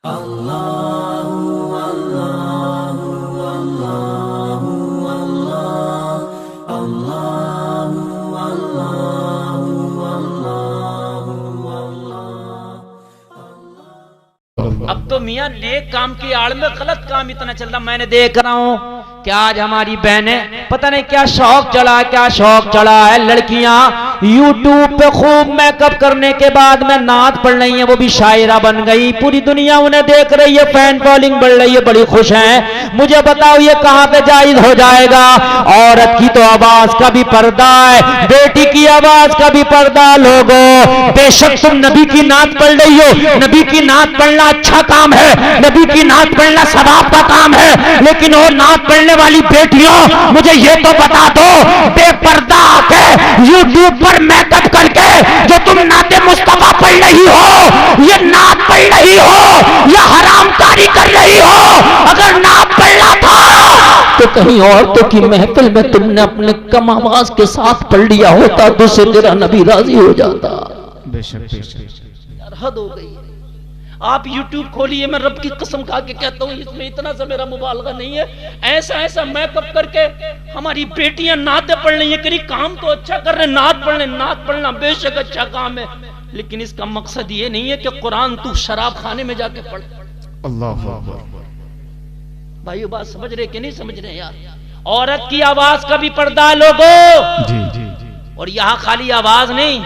اب تو میاں نیک کام کی آڑ میں غلط کام اتنا چل رہا. میں نے دیکھ رہا ہوں کہ آج ہماری بہنیں پتہ نہیں کیا شوق چڑھا ہے لڑکیاں یوٹیوب پہ خوب میک اپ کرنے کے بعد میں نعت پڑھ رہی ہیں, وہ بھی شاعرہ بن گئی, پوری دنیا انہیں دیکھ رہی ہے, فین فالوئنگ بڑھ رہی ہے, بڑی خوش ہیں. مجھے بتاؤ یہ کہاں پہ جائز ہو جائے گا؟ عورت کی تو آواز کا بھی پردہ ہے, بیٹی کی آواز کا بھی پردہ. لوگوں بے شک تم نبی کی نعت پڑھ رہی ہو, نبی کی نعت پڑھنا اچھا کام ہے, نبی کی نعت پڑھنا ثواب کا کام ہے, لیکن وہ نعت پڑھنے والی بیٹیوں مجھے یہ تو بتا دو بے پردہ آ کے یوٹیوب پر میک اپ کر کے جو تم نعت مصطفیٰ پڑھ رہی ہو, یہ نعت پڑھ رہی ہو یا حرام کاری کر رہی ہو؟ اگر نعت پڑھنا تھا تو کہیں عورتوں کی محفل میں تم نے اپنے کم آواز کے ساتھ پڑھ لیا ہوتا تو سے تیرا نبی راضی ہو جاتا. بے شک بے شک یار حد ہو گئی. آپ یوٹیوب کھولیے, میں رب کی قسم کھا کے کہتا ہوں اس میں اتنا سا میرا مبالغہ نہیں ہے. ایسا میک اپ کر کے ہماری بیٹیاں نعتیں پڑھ رہی ہیں. کہ کام تو اچھا کر رہے, نعت پڑھ رہے, نعت پڑھنا بے شک اچھا کام ہے, لیکن اس کا مقصد یہ نہیں ہے کہ قرآن تو شراب خانے میں جا کے پڑھ. اللہ اکبر. بھائیو بات سمجھ رہے کہ نہیں سمجھ رہے یار؟ عورت کی آواز کا بھی پردہ ہے لوگوں. جی جی اور یہاں خالی آواز نہیں,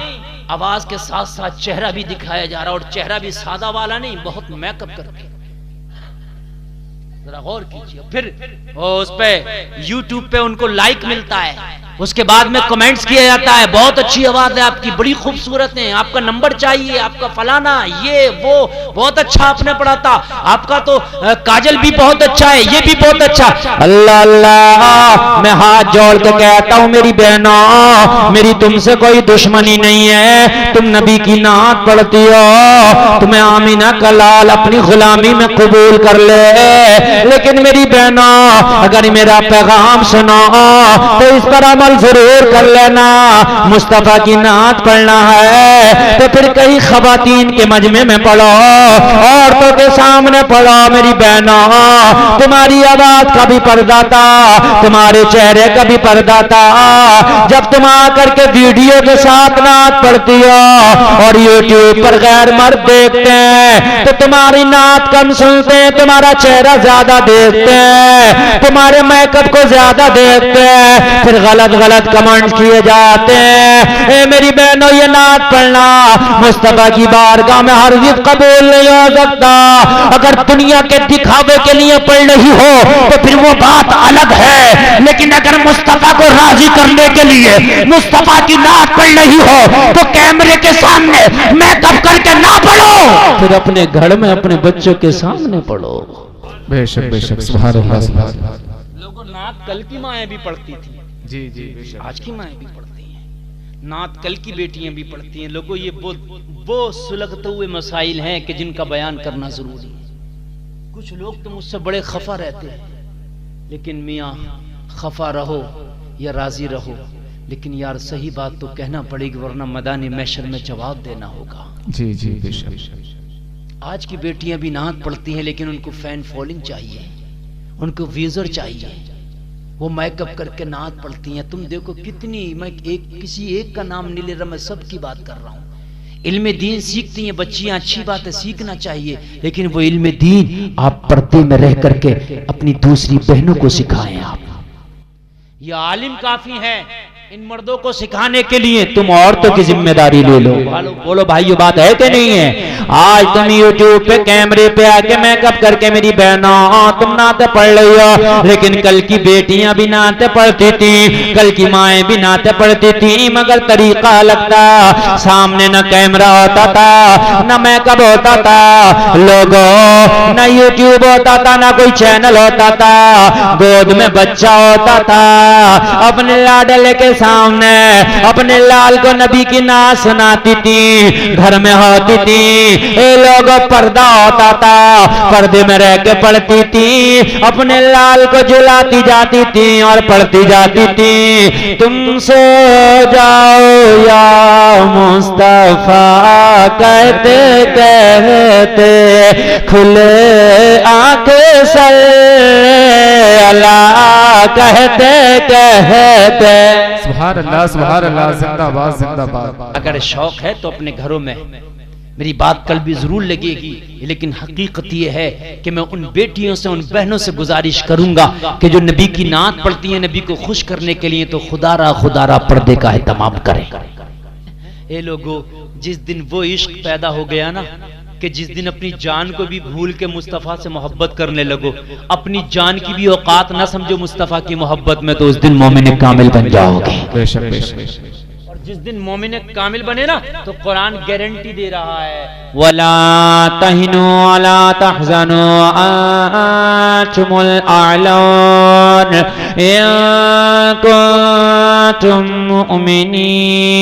آواز کے ساتھ ساتھ چہرہ بھی دکھایا جا رہا, اور چہرہ بھی سادہ والا نہیں, بہت میک اپ کر کے. ذرا غور کیجئے. پھر اس پہ یوٹیوب پہ ان کو لائک ملتا ہے, اس کے بعد میں کمنٹس کیا جاتا ہے بہت اچھی آواز ہے آپ کی, بڑی خوبصورت ہے, آپ کا نمبر چاہیے, آپ کا فلانا, یہ وہ, بہت اچھا آپ نے پڑھا تھا, آپ کا تو کاجل بھی بہت اچھا ہے, یہ بھی بہت اچھا. اللہ اللہ, میں ہاتھ جوڑ کے کہتا ہوں میری بہنوں, میری تم سے کوئی دشمنی نہیں ہے, تم نبی کی نعت پڑھتی ہو, تمہیں آمینہ کا لال اپنی غلامی میں قبول کر لے, لیکن میری بہنوں اگر میرا پیغام سنو تو اس پر عمل ضرور کر لینا. مصطفیٰ کی نعت پڑھنا ہے تو پھر کئی خواتین کے مجمع میں پڑھو, عورتوں کے سامنے پڑھو. میری بہنوں تمہاری آواز کا بھی پردہ تھا, تمہارے چہرے کا بھی پردہ تھا. جب تم آ کر کے ویڈیو کے ساتھ نعت پڑھتی ہو اور یوٹیوب پر غیر مرد دیکھتے ہیں تو تمہاری نعت کم سنتے ہیں, تمہارا چہرہ زیادہ دیکھتے ہیں, تمہارے میک اپ کو زیادہ دیکھتے ہیں, پھر غلط کمنٹ کیے جاتے ہیں. اے میری بہنوں یہ نعت پڑھنا مصطفیٰ کی بارگاہ میں ہرگز قبول نہیں ہو سکتا. اگر دنیا کے دکھاوے کے لیے پڑھ رہی ہو تو پھر وہ بات الگ ہے, لیکن اگر مصطفیٰ کو راضی کرنے کے لیے مصطفیٰ کی نعت پڑھ رہی ہو تو کیمرے کے سامنے میک اپ کر کے نہ پڑھو, پھر اپنے گھر میں اپنے بچوں کے سامنے پڑھو. بے شک بے شک. سبحان اللہ سبحان اللہ. لوگوں نعت کل کی مائیں بھی پڑھتی تھی, جی جی بے شک. آج کی مائیں بھی پڑھتی ہیں, نعت کل کی بیٹیاں بھی پڑھتی ہیں. لوگوں یہ وہ سلگتے ہوئے مسائل ہیں کہ جن کا بیان کرنا ضروری ہے. کچھ لوگ تو مجھ سے بڑے خفا رہتے ہیں, لیکن میاں خفا رہو یا راضی رہو, لیکن یار صحیح بات تو کہنا پڑے گی, ورنہ میدان محشر میں جواب دینا ہوگا. جی جی بے شک. آج کی بیٹیاں بھی نعت پڑھتی ہیں, لیکن ان کو فین فالوئنگ چاہیے, ان کو ویوزر چاہیے, وہ میک اپ کر کے نعت پڑھتی ہیں. تم دیکھو کتنی, میں کسی ایک کا نام نہیں لے رہا, میں سب کی بات کر رہا ہوں. علم دین سیکھتی ہیں بچیاں, اچھی بات ہے, سیکھنا چاہیے, لیکن وہ علم دین آپ پردے میں رہ کر کے اپنی دوسری بہنوں کو سکھائیں. آپ یہ عالم کافی ہے ان مردوں کو سکھانے کے لیے, تم عورتوں کی ذمہ داری لے لو. بولو بھائیو بات ہے کہ نہیں ہے؟ آج تم یوٹیوب پہ کیمرے پہ آ کے میک اپ کر کے میری بہنوں تم نعتیں پڑھ رہی ہو, لیکن کل کی بیٹیاں بھی نعتیں پڑھتی تھیں, کل کی مائیں بھی نعتیں پڑھتی تھیں, مگر طریقہ الگ تھا. سامنے نہ کیمرہ ہوتا تھا, نہ میک اپ ہوتا تھا, لوگوں نہ یوٹیوب ہوتا تھا, نہ کوئی چینل ہوتا تھا, گود میں بچہ ہوتا تھا, اپنے لاڈلے کے سامنے اپنے لال کو نبی کی نعت سناتی تھی. گھر میں ہوتی تھی اے لوگوں پردہ ہوتا تھا, پردے میں رہ کے پڑھتی تھی, اپنے لال کو جلاتی جاتی تھی اور پڑھتی جاتی تھی. تم سو جاؤ یا مصطفیٰ کہتے کہتے کھلے آنکھیں صلی اللہ کہتے کہتے. سبحان اللہ زندہ باد زندہ باد. اگر شوق ہے تو اپنے گھروں میں میری بات کل بھی ضرور لگے گی, لیکن حقیقت یہ ہے کہ میں ان بیٹیوں سے ان بہنوں سے گزارش کروں گا کہ جو نبی کی نعت پڑھتی ہیں نبی کو خوش کرنے کے لیے, تو خدا را پردے کا اہتمام کریں. اے لوگو, جس دن وہ عشق پیدا ہو گیا نا کہ جس دن اپنی جان کو بھی بھول کے مصطفیٰ سے محبت کرنے لگو, اپنی جان کی بھی اوقات نہ سمجھو مصطفیٰ کی محبت میں, تو اس دن مومن کامل بن جاؤ گے. بے شک بے شک. اور جس دن مومن کامل بنے نا تو قرآن گارنٹی دے رہا ہے وَلَا تَهِنُوا وَلَا تَحْزَنُوا وَأَنْتُمُ الْأَعْلَوْنَ إِن كُنتُم مُؤْمِنِينَ.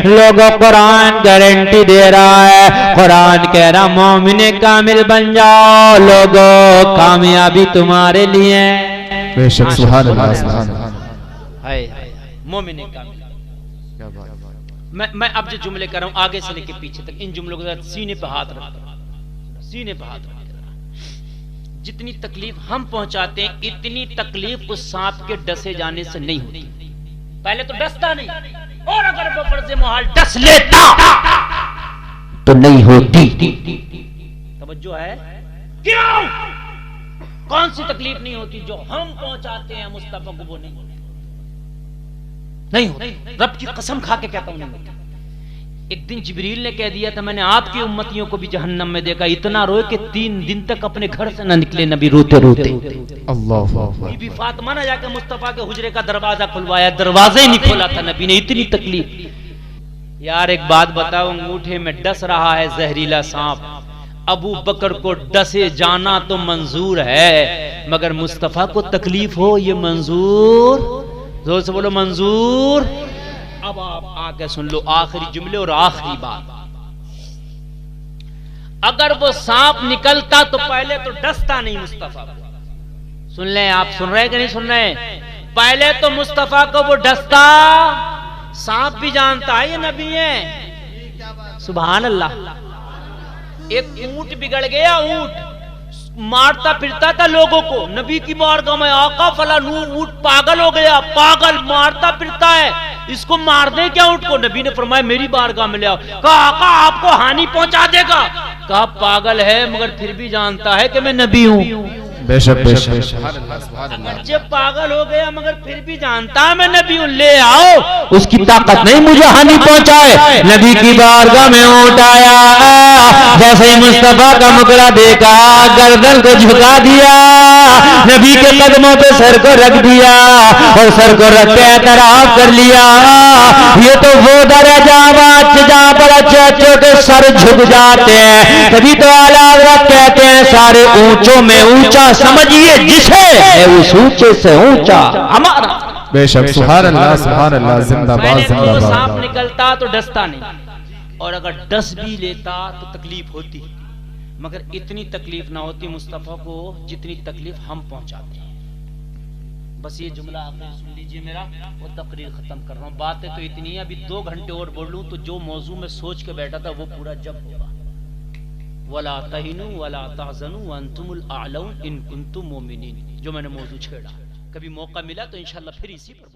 لوگوں قرآن گارنٹی دے رہا ہے, قرآن کہہ رہا مومن کامل بن جاؤ, لوگوں کامیابی تمہارے لیے. بے شک سبحان اللہ سبحان اللہ. مومن کامل. میں اب جو جملے کر رہا ہوں آگے سے لے کے پیچھے تک, ان جملوں کے ساتھ سینے پہ ہاتھ رکھ, سینے پہ ہاتھ رکھ. جتنی تکلیف ہم پہنچاتے ہیں اتنی تکلیف اس سانپ کے ڈسے جانے سے نہیں ہوتی. پہلے تو ڈستا نہیں, اور اگر وہ فرض محال ڈس لیتا تو نہیں ہوتی. توجہ ہے کیوں؟ کون سی تکلیف نہیں ہوتی جو ہم پہنچاتے ہیں مصطفیٰ کو, وہ نہیں ہوتی. نہیں ہوتی, رب کی قسم کھا کے کہتا ہوں نہیں ہوتی. ایک دن جبریل نے کہہ دیا تھا میں نے آپ کی امتیوں کو بھی جہنم میں دیکھا, اتنا روئے کہ 3 دن تک اپنے گھر سے نہ نکلے نبی, روتے روتے. اللہ اکبر. بی بی فاطمہ نے جا کے مصطفیٰ کے حجرے کا دروازہ کھلوایا, دروازہ ہی نہیں کھولا تھا نبی نے, اتنی تکلیف. یار ایک بات بتاؤ, انگوٹھے میں ڈس رہا ہے زہریلا سانپ, ابو بکر کو ڈسے جانا تو منظور ہے, مگر مصطفیٰ کو تکلیف ہو یہ منظور؟ زور سے بولو منظور. اب آپ آگے سن لو آخری جملے اور آخری بات. اگر وہ سانپ نکلتا تو پہلے تو ڈستا نہیں مصطفیٰ کو. سن لیں, آپ سن رہے کہ نہیں سن رہے؟ پہلے تو مصطفیٰ کو وہ ڈستا, سانپ بھی جانتا ہے یہ نبی ہے. سبحان اللہ. ایک اونٹ بگڑ گیا, اونٹ مارتا پھرتا تھا لوگوں کو, نبی کی بارگاہ میں آقا فلاں اونٹ پاگل ہو گیا, پاگل مارتا پھرتا ہے, اس کو مار دیں کیا اونٹ کو؟ نبی نے فرمایا میری بارگاہ میں لے آؤ. کہا آقا آپ کو ہانی پہنچا دے گا. کہا پاگل ہے مگر پھر بھی جانتا ہے کہ میں نبی ہوں. بے شک بے شک. اگرچہ پاگل ہو گیا مگر پھر بھی جانتا ہے میں نبی ہوں, لے آؤ. اس کی طاقت نہیں مجھے ہانی پہنچائے. نبی کی بارگاہ میں اونٹ آیا, جیسے ہی مصطفیٰ کا مکڑا دیکھا گردن کو جھکا دیا, نبی کے قدموں پہ سر کو رکھ دیا اور سر کو رکھ کے اعتراف کر لیا. یہ تو وہ درجہ جہاں پر اچھے اچھے کے سر جھک جاتے ہیں, تبھی تو اعلیٰ حضرت کہتے ہیں سارے اونچوں میں اونچا سمجھیے جسے اس اونچے سے اونچا ہمارا. بے شک سبحان اللہ زندہ باد زندہ باد. سانپ نکلتا تو ڈستا نہیں, اور اگر ڈس بھی لیتا تو تکلیف ہوتی, مگر اتنی تکلیف نہ ہوتی مصطفیٰ کو جتنی تکلیف ہم پہنچاتے ہیں. بس یہ جملہ آپ نے سن لیجئے میرا, وہ تقریر ختم کر رہا ہوں. باتیں تو اتنی ہیں, ابھی 2 گھنٹے اور بول لوں تو جو موضوع میں سوچ کے بیٹھا تھا وہ پورا جب ہوگا. وَلَا تَهِنُوا وَلَا تَحْزَنُوا وَأَنْتُمُ الْأَعْلَوْنَ إِن كُنتُم مُؤْمِنِينَ, جو میں نے موضوع چھیڑا. کبھی موقع ملا تو انشاءاللہ پھر اسی پر